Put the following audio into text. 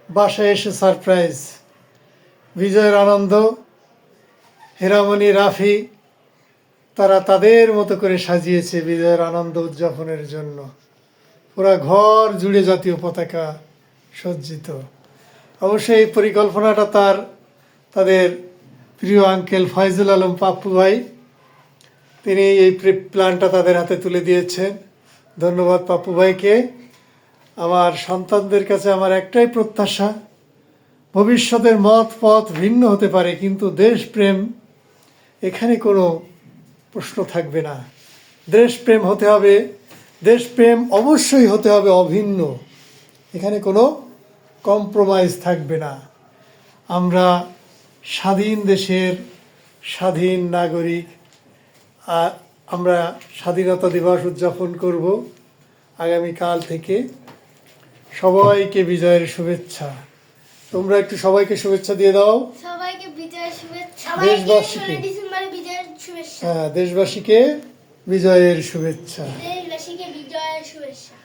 বাসায় এসে সারপ্রাইজ। বিজয়ের আনন্দ, হীরামণি, রাফি তারা তাদের মতো করে সাজিয়েছে বিজয়ের আনন্দ উদযাপনের জন্য। পুরা ঘর জুড়ে জাতীয় পতাকা সজ্জিত। অবশ্যই এই পরিকল্পনাটা তাদের প্রিয় আঙ্কেল ফয়জুল আলম পাপ্পু ভাই, তিনি এই প্ল্যানটা তাদের হাতে তুলে দিয়েছেন। ধন্যবাদ পাপ্পু ভাইকে। আমার সন্তানদের কাছে আমার একটাই প্রত্যাশা, ভবিষ্যতের মত পথ ভিন্ন হতে পারে, কিন্তু দেশপ্রেম এখানে কোনো প্রশ্ন থাকবে না। দেশপ্রেম হতে হবে, দেশপ্রেম অবশ্যই হতে হবে অভিন্ন, এখানে কোনো কম্প্রোমাইজ থাকবে না। আমরা স্বাধীন দেশের স্বাধীন নাগরিক। আমরা স্বাধীনতা দিবস উদযাপন করব আগামীকাল থেকে। সবাইকে বিজয়ের শুভেচ্ছা। তোমরা একটু সবাইকে শুভেচ্ছা দিয়ে দাও। সবাইকে বিজয়ের শুভেচ্ছা। দেশবাসীকে, 16 ডিসেম্বরে বিজয়ের শুভেচ্ছা। দেশবাসীকে বিজয়ের শুভেচ্ছা। দেশবাসীকে বিজয়ের শুভেচ্ছা।